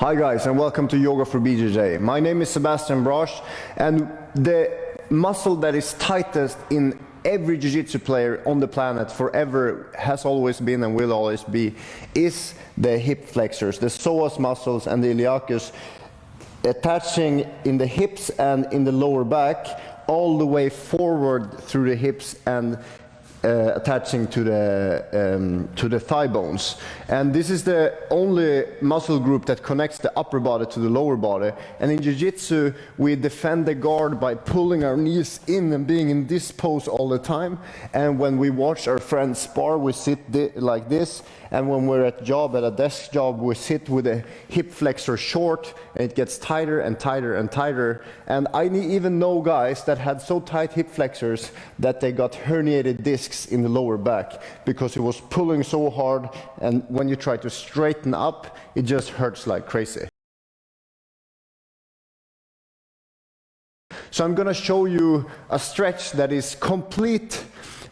Hi guys, and welcome to Yoga for BJJ. My name is Sebastian Brosch, and the muscle that is tightest in every jiu-jitsu player on the planet forever, has always been and will always be, is the hip flexors, the psoas muscles and the iliacus, attaching in the hips and in the lower back all the way forward through the hips and attaching to the thigh bones. And this is the only muscle group that connects the upper body to the lower body. And in jiu-jitsu, we defend the guard by pulling our knees in and being in this pose all the time. And when we watch our friends spar, we sit like this. And when we're at a desk job, we sit with a hip flexor short, and it gets tighter and tighter and tighter. And I even know guys that had so tight hip flexors that they got herniated discs in the lower back because it was pulling so hard, and when you try to straighten up, it just hurts like crazy. So I'm going to show you a stretch that is complete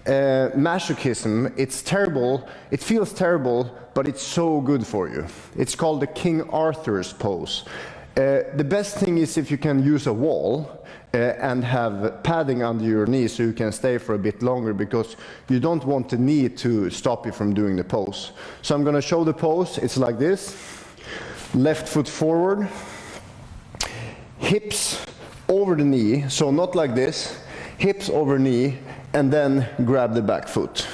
masochism. It's terrible, it feels terrible, but it's so good for you. It's called the King Arthur's pose. The best thing is if you can use a wall and have padding under your knee so you can stay for a bit longer, because you don't want the knee to stop you from doing the pose. So I'm going to show the pose. It's like this. Left foot forward, hips over the knee, so not like this, hips over knee, and then grab the back foot.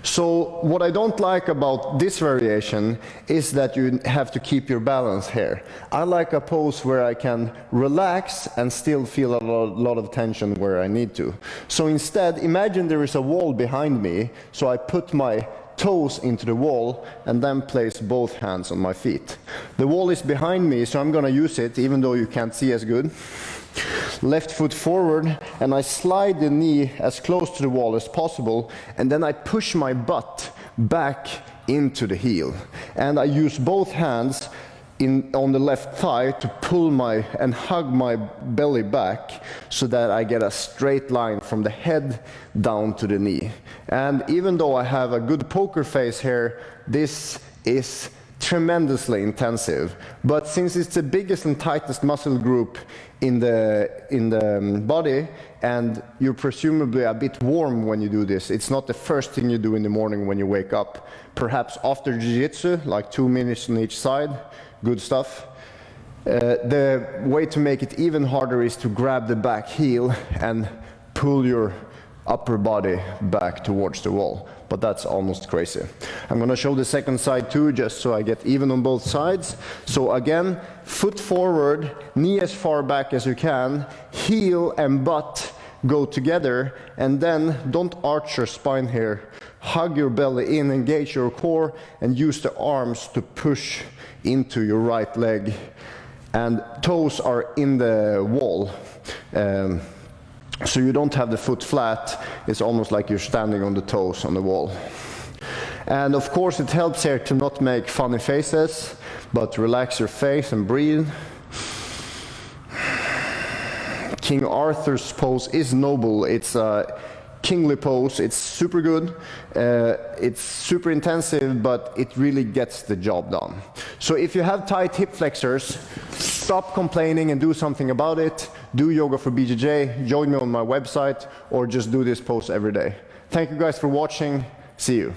So what I don't like about this variation is that you have to keep your balance here. I like a pose where I can relax and still feel a lot of tension where I need to. So instead, imagine there is a wall behind me, so I put my toes into the wall and then place both hands on my feet. The wall is behind me, so I'm going to use it even though you can't see as good. Left foot forward, and I slide the knee as close to the wall as possible, and then I push my butt back into the heel. And I use both hands on the left thigh to pull and hug my belly back so that I get a straight line from the head down to the knee. And even though I have a good poker face here, this is tremendously intensive. But since it's the biggest and tightest muscle group in the body, and you're presumably a bit warm when you do this, it's not the first thing you do in the morning when you wake up. Perhaps after jiu-jitsu, like 2 minutes on each side, good stuff. The way to make it even harder is to grab the back heel and pull your upper body back towards the wall. But that's almost crazy. I'm going to show the second side too, just so I get even on both sides. So again, foot forward, knee as far back as you can, heel and butt go together, and then don't arch your spine here. Hug your belly in, engage your core, and use the arms to push into your right leg. And toes are in the wall. So you don't have the foot flat, it's almost like you're standing on the toes on the wall. And of course it helps here to not make funny faces, but relax your face and breathe. King Arthur's pose is noble, it's a kingly pose, it's super good, it's super intensive, but it really gets the job done. So if you have tight hip flexors, stop complaining and do something about it. Do Yoga for BJJ, join me on my website, or just do this pose every day. Thank you guys for watching. See you.